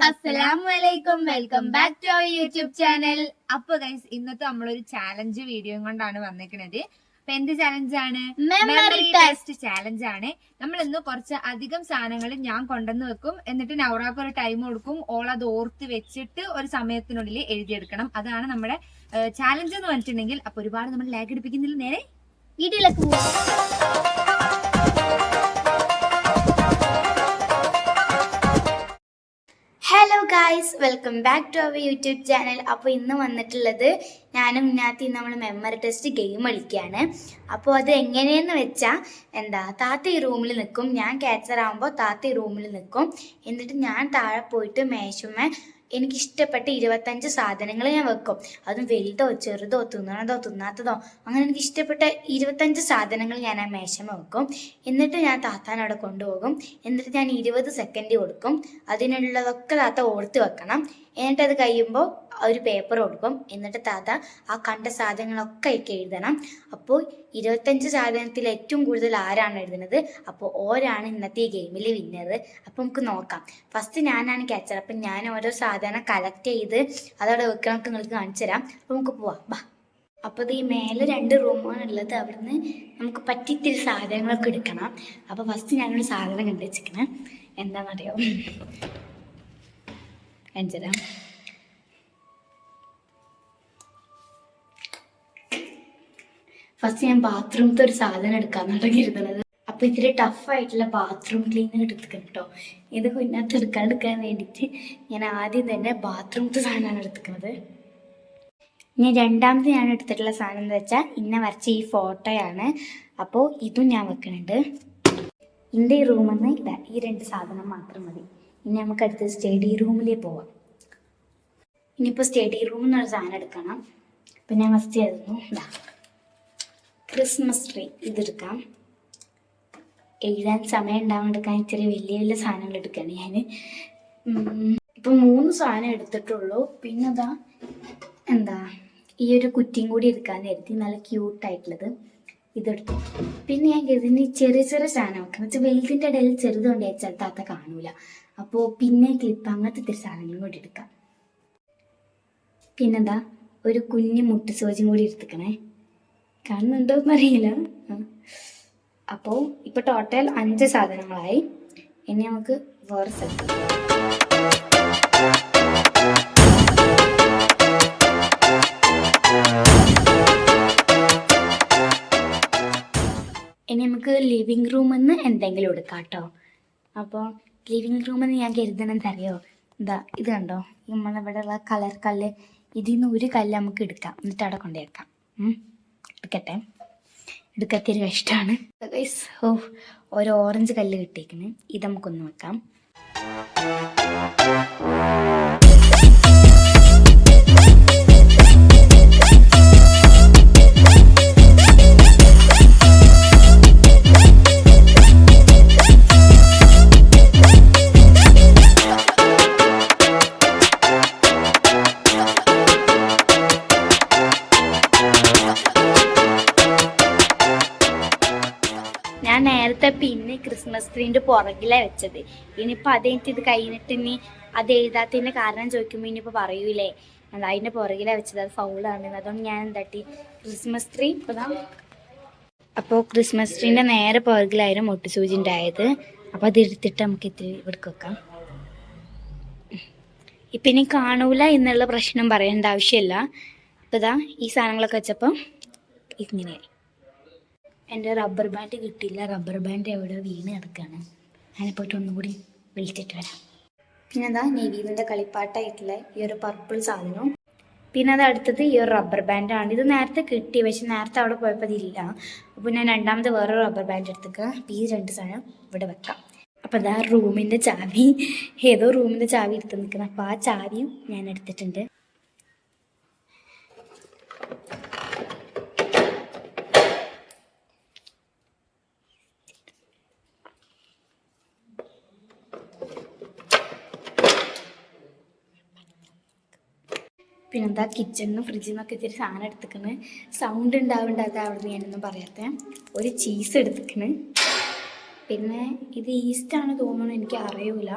അസ്സലാമലൈക്കും, welcome back to our YouTube channel. അപ്പൊ guys, ഇന്നത്തെ നമ്മളൊരു ചാലഞ്ച് വീഡിയോ കൊണ്ടാണ് വന്നിരിക്കുന്നത്. അപ്പൊ എന്ത് ചാലഞ്ചാണ്? മെമ്മറി ടെസ്റ്റ് ചാലഞ്ച് ആണ്. നമ്മൾ ഇന്ന് കുറച്ച് അധികം സാധനങ്ങൾ ഞാൻ കൊണ്ടുവന്ന് വെക്കും, എന്നിട്ട് നൗറാക്ക് ഒരു ടൈം കൊടുക്കും. ഓൾ അത് ഓർത്ത് വെച്ചിട്ട് ഒരു സമയത്തിനുള്ളിൽ എഴുതിയെടുക്കണം. അതാണ് നമ്മുടെ ചാലഞ്ച് എന്ന് പറഞ്ഞിട്ടുണ്ടെങ്കിൽ. അപ്പൊ ഒരുപാട് നമ്മൾ ലാഗ് എടുപ്പിക്കുന്നില്ല, നേരെ വീഡിയോയിലേക്ക് പോവാം. Hello guys, welcome back to our YouTube channel. അപ്പോൾ ഇന്ന് വന്നിട്ടുള്ളത് ഞാനും ഇതിനകത്ത് നമ്മൾ മെമ്മറി ടെസ്റ്റ് ഗെയിം കളിക്കുകയാണ്. അപ്പോൾ അത് എങ്ങനെയെന്ന് വെച്ചാൽ താത്ത ഈ റൂമിൽ നിൽക്കും, ഞാൻ ക്യാച്ചർ ആകുമ്പോൾ താത്ത ഈ റൂമിൽ നിൽക്കും. എന്നിട്ട് ഞാൻ താഴെ പോയിട്ട് മേശുമ്മേ എനിക്കിഷ്ടപ്പെട്ട 25 സാധനങ്ങൾ ഞാൻ വെക്കും. അതും വലുതോ ചെറുതോ തിന്നണതോ തിന്നാത്തതോ അങ്ങനെ എനിക്ക് ഇഷ്ടപ്പെട്ട 25 സാധനങ്ങൾ ഞാൻ ആ മേശമ്മ വെക്കും. എന്നിട്ട് ഞാൻ താത്താനവിടെ കൊണ്ടുപോകും. എന്നിട്ട് ഞാൻ 20 സെക്കൻഡ് കൊടുക്കും. അതിനുള്ളതൊക്കെ താത്ത ഓർത്ത് വെക്കണം. എന്നിട്ട് അത് കഴിയുമ്പോൾ ഒരു പേപ്പർ കൊടുക്കും. എന്നിട്ട് താത്ത ആ കണ്ട സാധനങ്ങളൊക്കെ എനിക്ക് എഴുതണം. അപ്പോൾ 25 സാധനത്തിൽ ഏറ്റവും കൂടുതൽ ആരാണ് എഴുതുന്നത്, അപ്പോൾ ഓരാണ് ഇന്നത്തെ ഈ ഗെയിമിൽ വിന്നർ. അപ്പോൾ നമുക്ക് നോക്കാം. ഫസ്റ്റ് ഞാനാണ് ക്യാച്ചർ. അപ്പം ഞാൻ ഓരോ സാധനം കളക്ട് ചെയ്ത് അതവിടെ വെക്കണം, നിങ്ങൾക്ക് കാണിച്ചു തരാം. അപ്പോൾ നമുക്ക് പോവാം, ബാ. അപ്പോൾ ഇത് ഈ മേലെ 2 റൂമാണ് ഉള്ളത്. അവിടുന്ന് നമുക്ക് പറ്റിത്തിരി സാധനങ്ങളൊക്കെ എടുക്കണം. അപ്പോൾ ഫസ്റ്റ് ഞാനൊരു സാധനം കണ്ടു വെച്ചിരിക്കണം. എന്താണെന്നറിയോ? കാണിച്ചു തരാം. ഫസ്റ്റ് ഞാൻ ബാത്റൂമത്തെ ഒരു സാധനം എടുക്കാന്നാണ് കരുതുന്നത്. അപ്പോൾ ഇത്തിരി ടഫായിട്ടുള്ള ബാത്റൂം ക്ലീനർ എടുത്തിക്കണം കേട്ടോ. ഇത് കുഞ്ഞാത്ത് എടുക്കാൻ വേണ്ടിയിട്ട് ഞാൻ ആദ്യം തന്നെ ബാത്റൂമത്തെ സാധനമാണ് എടുക്കുന്നത്. ഞാൻ രണ്ടാമത് ഞാൻ എടുത്തിട്ടുള്ള സാധനം എന്ന് വെച്ചാൽ ഇന്ന വരച്ച ഈ ഫോട്ടോയാണ്. അപ്പോൾ ഇതും ഞാൻ വെക്കുന്നുണ്ട്. എൻ്റെ ഈ റൂമിൽ നിന്ന് ഇതാ ഈ 2 സാധനം മാത്രം മതി. ഇനി നമുക്ക് അടുത്ത് സ്റ്റഡി റൂമിലേക്ക് പോവാം. ഇനിയിപ്പോൾ സ്റ്റഡി റൂമിൽ നിന്നൊരു സാധനം എടുക്കണം. അപ്പം ഞാൻ ഫസ്റ്റ് എഴുതുന്നു, ഇതാ ക്രിസ്മസ് ട്രീ. ഇതെടുക്കാം. എഴുതാൻ സമയം ഉണ്ടാവാണ്ടെടുക്കാൻ ഇച്ചിരി വലിയ വലിയ സാധനങ്ങൾ എടുക്കുകയാണ് ഞാൻ. ഇപ്പം 3 സാധനം എടുത്തിട്ടുള്ളൂ. പിന്നെ ഈ ഒരു കുറ്റിയും കൂടി എടുക്കാൻ കരുതി, നല്ല ക്യൂട്ടായിട്ടുള്ളത്. ഇതെടുത്തു. പിന്നെ ഞാൻ കരുതി ചെറിയ സാധനം വെക്കണം. വെച്ചാൽ വെയിലിൻ്റെ ഇടയിൽ ചെറുതുകൊണ്ട് വെച്ചാൽ താത്ത കാണൂല. അപ്പോൾ പിന്നെ ക്ലിപ്പ് അങ്ങനത്തെ ഇത്തിരി സാധനങ്ങളും കൂടി എടുക്കാം. പിന്നെന്താ ഒരു കുഞ്ഞ് മുട്ട് സൂചിയും കൂടി എടുത്തിക്കണേ. കാണുന്നുണ്ടോ എന്നറിയില്ല. അപ്പോൾ ഇപ്പോൾ ടോട്ടൽ 5 സാധനങ്ങളായി. ഇനി നമുക്ക് വേറെ സ്ഥലത്ത് ഇനി നമുക്ക് ലിവിങ് റൂമിൽ നിന്ന് എന്തെങ്കിലും എടുക്കാം കേട്ടോ. അപ്പോൾ ലിവിങ് റൂമിൽ നിന്ന് ഞാൻ കരുതണെന്തറിയോ? ഇത് കണ്ടോ, നമ്മളിവിടെ ഉള്ള കളർ കല്ല്. ഇതിൽ നിന്ന് ഒരു കല്ല് നമുക്ക് എടുക്കാം, എന്നിട്ട് അവിടെ കൊണ്ടുവയ്ക്കാം. എടുക്കത്തിരി ഇഷ്ടമാണ്. ഒരു ഓറഞ്ച് കല്ല് കിട്ടിയിരിക്കുന്നു. ഇത് നമുക്കൊന്ന് വെക്കാം. ഞാൻ നേരത്തെ പിന്നെ ക്രിസ്മസ് ട്രീൻ്റെ പുറകിലാണ് വെച്ചത്. ഇനിയിപ്പോൾ അതെനിക്ക് ഇത് കഴിഞ്ഞിട്ട് ഇനി അത് എഴുതാത്തതിൻ്റെ കാരണം ചോദിക്കുമ്പോൾ ഇനിയിപ്പോൾ പറയൂലേ അതിൻ്റെ പുറകിലാണ് വെച്ചത്, അത് ഫൗളാണ്. അതുകൊണ്ട് ഞാൻ ക്രിസ്മസ് ട്രീ അപ്പോൾ ക്രിസ്മസ് ട്രീൻ്റെ നേരെ പുറകിലായിരുന്നു മുട്ടുസൂചി ഉണ്ടായത്. അപ്പോൾ അത് എടുത്തിട്ട് നമുക്ക് ഇത്തിരി ഇവിടെ വെക്കാം. ഇപ്പം ഇനി കാണൂല എന്നുള്ള പ്രശ്നം പറയേണ്ട ആവശ്യമില്ല. അപ്പോൾ ഈ സാധനങ്ങളൊക്കെ വെച്ചപ്പോൾ ഇങ്ങനെയായി. എൻ്റെ റബ്ബർ ബാൻഡ് കിട്ടിയില്ല. റബ്ബർ ബാൻഡ് എവിടെ വീണ് കിടക്കുകയാണ്. അതിനെ പോയിട്ട് ഒന്നും കൂടി വിളിച്ചിട്ട് വരാം. പിന്നെ നെവീവിൻ്റെ കളിപ്പാട്ടായിട്ടുള്ള ഈ ഒരു പർപ്പിൾ സാധനവും. പിന്നെ അടുത്തത് ഈ ഒരു റബ്ബർ ബാൻഡാണ്. ഇത് നേരത്തെ കിട്ടി, പക്ഷെ നേരത്തെ അവിടെ പോയപ്പോൾ അതില്ല. അപ്പോൾ ഞാൻ രണ്ടാമത് വേറൊരു റബ്ബർ ബാൻഡ് എടുത്തേക്കുക. അപ്പോൾ ഈ 2 സാധനം ഇവിടെ വെക്കാം. അപ്പോൾ റൂമിൻ്റെ ചാവി, ഏതോ റൂമിൻ്റെ ചാവി എടുത്ത് നിൽക്കുന്നത്. അപ്പോൾ ആ ചാവിയും ഞാൻ എടുത്തിട്ടുണ്ട്. പിന്നെ കിച്ചണിൽ നിന്ന് ഫ്രിഡ്ജിൽ നിന്നൊക്കെ ഇത്തിരി സാധനം എടുത്തിക്കണ്. സൗണ്ട് ഉണ്ടാവേണ്ടത് അവിടെ നിന്ന് ഞാനൊന്നും പറയാത്ത. ഒരു ചീസ് എടുത്തിക്കണ്. പിന്നെ ഇത് ഈസ്റ്റാണ് തോന്നുന്നു, എനിക്ക് അറിയൂല.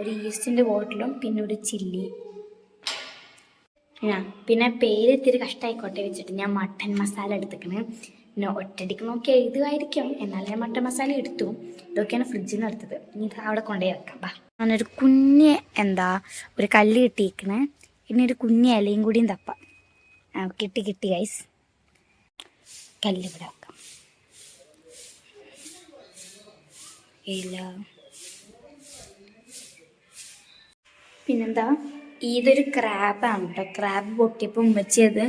ഒരു ഈസ്റ്റിൻ്റെ ബോട്ടിലും പിന്നെ ഒരു ചില്ലി. പിന്നെ പേര് ഇത്തിരി കഷ്ടമായിക്കോട്ടെ വെച്ചിട്ട് ഞാൻ മട്ടൻ മസാല എടുത്തിക്കണ്. പിന്നെ ഒറ്റടിക്ക് നോക്കി എഴുതുമായിരിക്കും, എന്നാലും ഞാൻ മട്ടൻ മസാല എടുത്തു. ഇതൊക്കെയാണ് ഫ്രിഡ്ജിൽ നിന്ന് എടുത്തത്. ഇനി ഇത് അവിടെ കൊണ്ടുപോയി വെക്കാം. ഞാനൊരു കുഞ്ഞ് ഒരു കല്ല് കിട്ടിയിരിക്കണേ. പിന്നെ ഒരു കുഞ്ഞ് ഇലയും കൂടിയും തപ്പാം. കിട്ടി ഗൈസ്. കല്ല് ഇവിടെ വെക്കാം. ഇല പിന്നെന്താ, ഇതൊരു ക്രാബാണ് കേട്ടോ. ക്രാബ് പൊട്ടിയപ്പോൾ ഉമ്മച്ചിയത്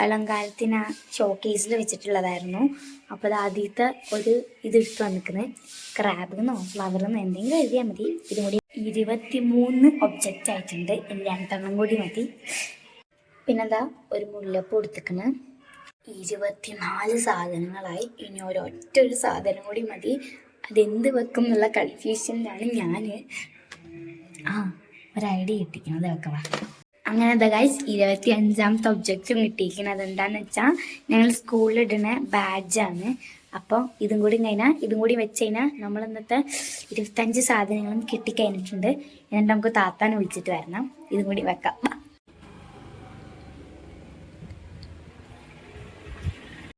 അലങ്കാരത്തിന് ആ ഷോക്കേസിൽ വെച്ചിട്ടുള്ളതായിരുന്നു. അപ്പോൾ അത് ആദ്യത്തെ ഒരു ഇതെടുത്ത് വന്നിക്കുന്നത് ക്രാബെന്നോ ഫ്ലവറെന്നോ എന്തെങ്കിലും എഴുതിയാൽ മതി. ഇതും കൂടി 23 ഒബ്ജക്റ്റ് ആയിട്ടുണ്ട്. ഇനി 2 കൂടി മതി. പിന്നെന്താ, ഒരു മുല്ലപ്പൂ എടുത്തിക്കണ്. 24 സാധനങ്ങളായി. ഇനി ഒരു സാധനം കൂടി മതി. അതെന്ത് വെക്കും എന്നുള്ള കൺഫ്യൂഷനിലാണ് ഞാൻ. ഒരു ഐഡിയ കിട്ടിക്കുന്നത് വെക്കവാ. അങ്ങനെ ഗൈസ് 25ാമത്തെ ഒബ്ജക്റ്റും കിട്ടിയിരിക്കുന്നത്. അതെന്താണെന്ന് വെച്ചാൽ ഞങ്ങൾ സ്കൂളിലിടുന്ന ബാഡ്ജാണ്. അപ്പോൾ ഇതും കൂടി കഴിഞ്ഞാൽ, ഇതും കൂടി വെച്ച് കഴിഞ്ഞാൽ നമ്മൾ ഇന്നത്തെ 25 സാധനങ്ങളും കിട്ടിക്കഴിഞ്ഞിട്ടുണ്ട്. എന്നിട്ട് നമുക്ക് താത്താനെ വിളിച്ചിട്ട് വരണം. ഇതും കൂടി വെക്കാം.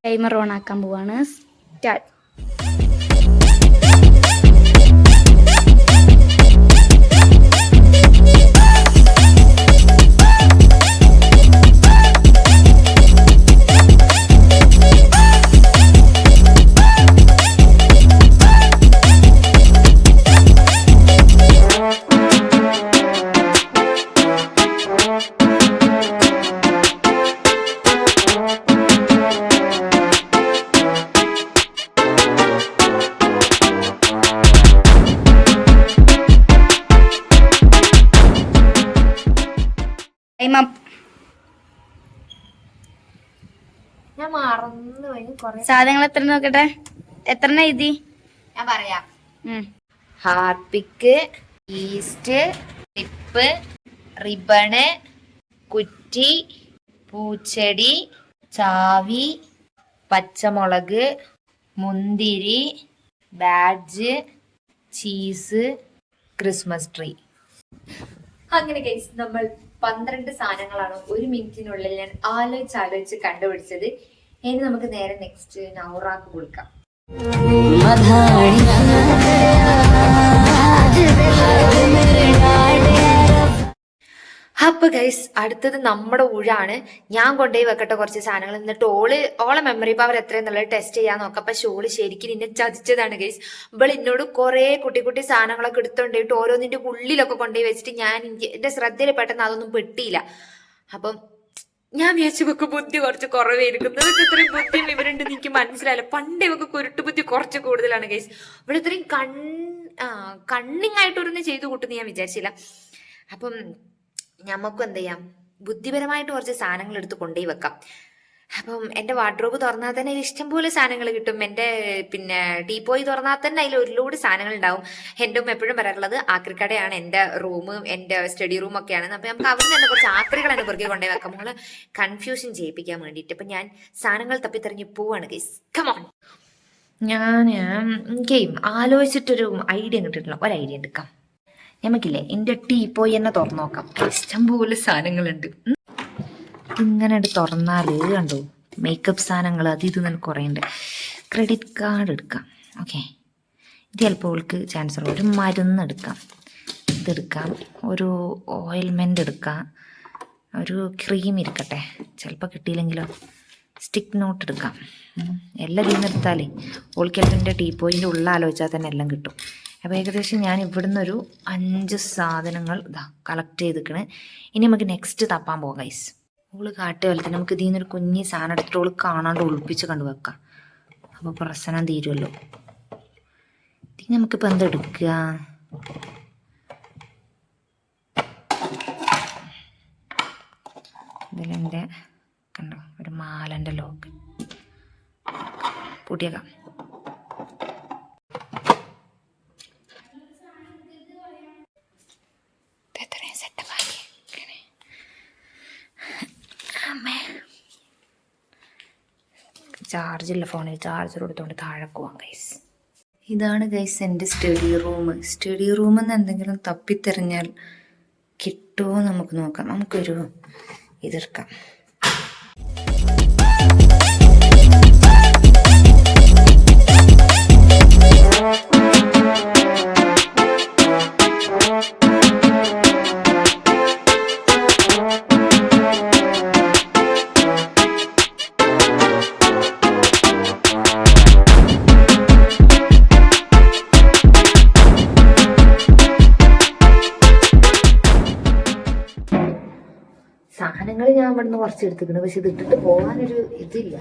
ടൈമർ ഓൺ ആക്കാൻ പോവാണ്. സ്റ്റാർട്ട്. ഞാൻ മറന്നുപോയി. സാധനങ്ങൾ എത്ര നോക്കട്ടെ, എത്ര എഴുതി ഞാൻ പറയാം. ഹാർപ്പിക്ക്, ഈസ്റ്റ്, ടിപ്പ്, റിബണ്, കുറ്റി, പൂച്ചെടി, ചാവി, പച്ചമുളക്, മുന്തിരി, ബാഡ്ജ്, ചീസ്, ക്രിസ്മസ് ട്രീ. അങ്ങനെ ഗൈസ് നമ്മൾ 12 സാധനങ്ങളാണ് 1 മിനിറ്റിനുള്ളിൽ ഞാൻ ആലോചിച്ച് കണ്ടുപിടിച്ചത്. ഇനി നമുക്ക് നേരെ നെക്സ്റ്റ് നൗറാക്ക് കൊടുക്കാം. അപ്പൊ ഗൈസ് അടുത്തത് നമ്മുടെ ഊഴാണ്. ഞാൻ കൊണ്ടുപോയി വെക്കട്ടെ കുറച്ച് സാധനങ്ങൾ. എന്നിട്ട് ഓളെ മെമ്മറി പവർ എത്രയെന്നുള്ളത് ടെസ്റ്റ് ചെയ്യാൻ നോക്കാം. അപ്പൊ ഷോള് ശരിക്കും നിന്നെ ചതിച്ചതാണ് ഗൈസ്. ഇവൾ എന്നോട് കുറെ കുട്ടി സാധനങ്ങളൊക്കെ എടുത്തോണ്ടിട്ട് ഓരോന്നിന്റെ ഉള്ളിലൊക്കെ കൊണ്ടുപോയി വെച്ചിട്ട് എന്റെ ശ്രദ്ധയിൽ പെട്ടെന്ന് അതൊന്നും പെട്ടിയില്ല. അപ്പം ഞാൻ വിചാരിച്ചു ഇവക്ക് ബുദ്ധി കുറച്ച് കുറവായിരിക്കും. ഇവർക്ക് ഇത്രയും ബുദ്ധിയും വിവരമുണ്ടെന്ന് എനിക്ക് മനസ്സിലായില്ല. പണ്ട് ഇവക്ക് കുരുട്ട് ബുദ്ധി കുറച്ച് കൂടുതലാണ് ഗൈസ്. ഇവിടെ ഇത്രയും കണ്ണിങ് ആയിട്ടൊന്നും ചെയ്തു കൂട്ടുന്ന ഞാൻ വിചാരിച്ചില്ല. അപ്പം നമുക്കും എന്ത് ചെയ്യാം, ബുദ്ധിപരമായിട്ട് കുറച്ച് സാധനങ്ങൾ എടുത്ത് കൊണ്ടുപോയി വെക്കാം. അപ്പം എൻ്റെ വാർഡ്രോബ് തുറന്നാൽ തന്നെ ഇഷ്ടംപോലെ സാധനങ്ങൾ കിട്ടും. എൻ്റെ പിന്നെ ടീപ്പോയി തുറന്നാൽ തന്നെ അതിൽ ഒരു ലോഡ് സാധനങ്ങൾ ഉണ്ടാവും. എൻ്റെ ഉമ്മ എപ്പോഴും പറയാറുള്ളത് ആക്രിക്കടയാണ് എൻ്റെ റൂമും എൻ്റെ സ്റ്റഡി റൂം ഒക്കെയാണ്. അപ്പം നമുക്ക് അവിടെ തന്നെ കുറച്ച് ആക്രികൾ തന്നെ പുറകെ കൊണ്ടുപോയി വെക്കാം, നമ്മള് കൺഫ്യൂഷൻ ചെയ്യിപ്പിക്കാൻ വേണ്ടിയിട്ട്. അപ്പം ഞാൻ സാധനങ്ങൾ തപ്പിത്തെറിഞ്ഞ് പോവാണ് ഗൈസ്. കമോൺ. ഞാൻ ഗെയിം ആലോചിച്ചിട്ടൊരു ഐഡിയ കിട്ടിയിട്ടില്ല. ഒരു ഐഡിയ എടുക്കാം നമുക്കില്ലേ. എൻ്റെ ടീപ്പോയി തന്നെ തുറന്നു നോക്കാം. ഇഷ്ടംപോലെ സാധനങ്ങളുണ്ട്. ഇങ്ങനെ തുറന്നാല് കണ്ടോ, മേക്കപ്പ് സാധനങ്ങൾ അത് ഇത് തന്നെ കുറേ ഉണ്ട്. ക്രെഡിറ്റ് കാർഡ് എടുക്കാം. ഓക്കെ, ഇത് ചിലപ്പോൾ അവൾക്ക് ചാൻസ് ഉള്ളൂ. ഒരു മരുന്ന് എടുക്കാം, ഇതെടുക്കാം. ഒരു ഓയിൽമെൻ്റ് എടുക്കാം. ഒരു ക്രീം ഇരിക്കട്ടെ, ചിലപ്പോൾ കിട്ടിയില്ലെങ്കിലോ. സ്റ്റിക്ക് നോട്ട് എടുക്കാം. എല്ലാം ഇതിൽ നിന്ന് എടുത്താലേ ഓൾക്ക് ചിലപ്പോൾ എൻ്റെ ടീപ്പോയിൻ്റെ ഉള്ള ആലോചിച്ചാൽ തന്നെ എല്ലാം കിട്ടും. അപ്പോൾ ഏകദേശം ഞാൻ ഇവിടുന്ന് ഒരു 5 സാധനങ്ങൾ കളക്ട് ചെയ്തിക്കണേ. ഇനി നമുക്ക് നെക്സ്റ്റ് തപ്പാൻ പോകാം ഗൈസ്. ഓള് കാട്ടിയ പോലെ തന്നെ നമുക്ക് ഇതിൽ നിന്നൊരു കുഞ്ഞി സാധനം എടുത്തിട്ട് ഓള് കാണാണ്ട് ഒളിപ്പിച്ച് കണ്ടു വെക്കാം. അപ്പോൾ പ്രശ്നം തീരുമല്ലോ. ഇത് നമുക്കിപ്പോൾ എന്താ എടുക്കുക? ഇതിലെൻ്റെ കണ്ടോ ഒരു മാലൻ്റെ ലോക്ക് പൂട്ടിയേക്കാം. ചാർജില്ല ഫോണിൽ, ചാർജർ എടുത്തോണ്ട് താഴെ പോവാം ഗൈസ്. ഇതാണ് ഗൈസ് എൻ്റെ സ്റ്റഡി റൂമിൽ നിന്ന് എന്തെങ്കിലും തപ്പിത്തെറിഞ്ഞാൽ കിട്ടുമോ നമുക്ക് നോക്കാം. നമുക്കൊരു ഇതെടുക്കാം. സാധനങ്ങൾ ഞാൻ ഇവിടുന്ന് കുറച്ച് എടുത്തിട്ടുണ്ട്, പക്ഷെ ഇത് ഇട്ടിട്ട് പോകാനൊരു ഇതില്ല.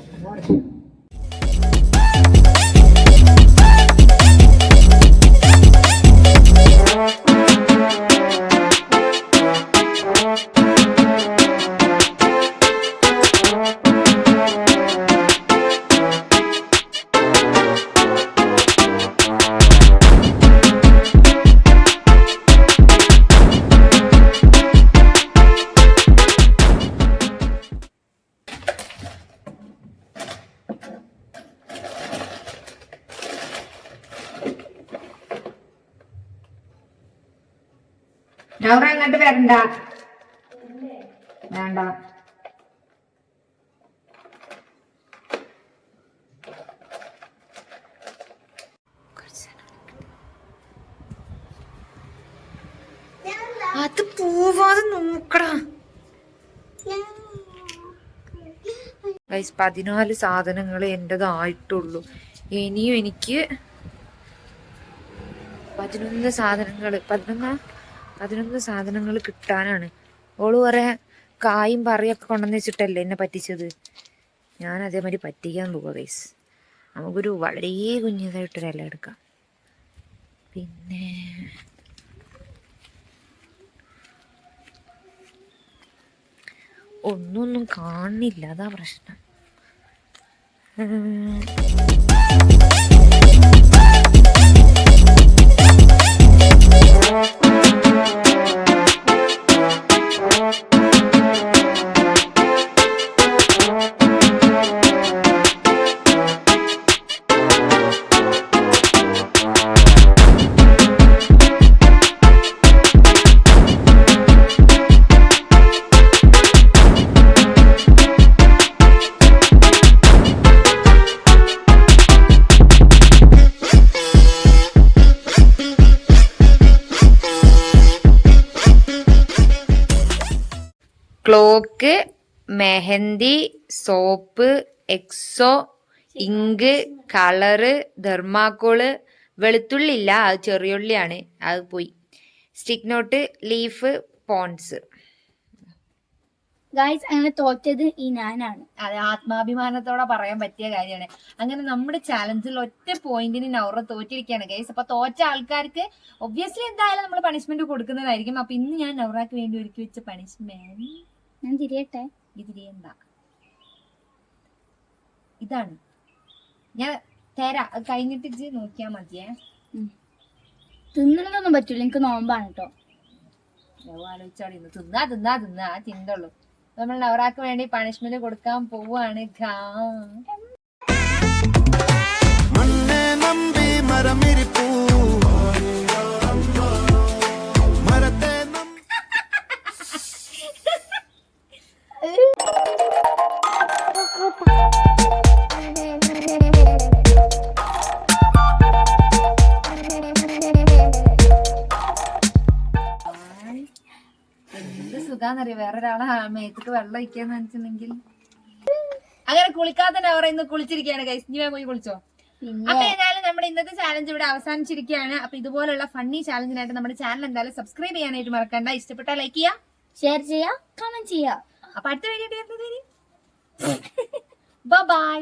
നൗറ അങ്ങോട്ട് വരണ്ട, വേണ്ട. അത് പോവാതെ നോക്കടാ. 14 സാധനങ്ങൾ എന്റേതായിട്ടുള്ളൂ. ഇനിയും എനിക്ക് 11 സാധനങ്ങൾ കിട്ടാനാണ്. ഓള് കുറെ കായും പറയൊക്കെ കൊണ്ടുവന്ന് വെച്ചിട്ടല്ലേ എന്നെ പറ്റിച്ചത്. ഞാൻ അതേമാതിരി പറ്റിക്കാൻ പോവാ ഗൈസ്. നമുക്കൊരു വളരെ കുഞ്ഞതായിട്ടൊരു ഇല എടുക്കാം. പിന്നെ ഒന്നും കാണില്ല, അതാ പ്രശ്നം. Clock, mehndi, soap, Exo, ink, colour, thermocol, വെളുത്തുള്ളി ഇല്ല, അത് ചെറിയുള്ളിയാണ്, അത് പോയി. സ്റ്റിക്ക് നോട്ട്, ലീഫ്, പോൺസ്. ഗൈസ് അങ്ങനെ തോറ്റത് ഈ ഞാനാണ്. അത് ആത്മാഭിമാനത്തോടെ പറയാൻ പറ്റിയ കാര്യമാണ്. അങ്ങനെ നമ്മുടെ ചാലഞ്ചിൽ ഒറ്റ പോയിന്റിന് നൗറ തോറ്റിരിക്കുകയാണ് ഗൈസ്. അപ്പൊ തോറ്റ ആൾക്കാർക്ക് ഒബ്വിയസ്ലി എന്തായാലും നമ്മൾ പണിഷ്മെന്റ് കൊടുക്കുന്നതായിരിക്കും. അപ്പൊ ഇന്ന് ഞാൻ നൗറക്ക് വേണ്ടി ഒരുക്കി വെച്ച പണിഷ്മെന്റ് ഞാൻ തിരിയട്ടെ. ഇതിരിയണ്ട, ഇതാണ്. ഞാൻ തരാ, അത് കഴിഞ്ഞിട്ട് ഇജ്ജ് നോക്കിയാ മതിയേ. തിന്നലൊന്നും പറ്റൂല, എനിക്ക് നോമ്പാണ് കേട്ടോ. ആലോചിച്ചാടി തിന്നാ ചിന്തള്ളൂ. നമ്മൾ നൗറാക്ക് വേണ്ടി പണിഷ്മെന്റ് കൊടുക്കാൻ പോവാണ്. എന്ത് സുഖാന്നറിയ വേറൊരാളെ മേത്തേക്ക് വെള്ളം ഒഴിക്കാന്ന് വെച്ചിട്ടുണ്ടെങ്കിൽ. അങ്ങനെ കുളിക്കാത്ത നവറ ഇന്ന് കുളിച്ചിരിക്കുകയാണ് ഗൈസ്. ഇനി പോയി കുളിച്ചോ. അപ്പൊ ഏതായാലും നമ്മുടെ ഇന്നത്തെ ചാലഞ്ച് ഇവിടെ അവസാനിച്ചിരിക്കുകയാണ്. അപ്പൊ ഇതുപോലുള്ള ഫണ്ണി ചാലഞ്ചിനായിട്ട് നമ്മുടെ ചാനൽ എന്തായാലും സബ്സ്ക്രൈബ് ചെയ്യാനായിട്ട് മറക്കണ്ട. ഇഷ്ടപ്പെട്ടാൽ ലൈക്ക് ചെയ്യാം, ഷെയർ ചെയ്യാം, കമന്റ് ചെയ്യാം. അപ്പൊ അടുത്ത വീഡിയോ ബൈ.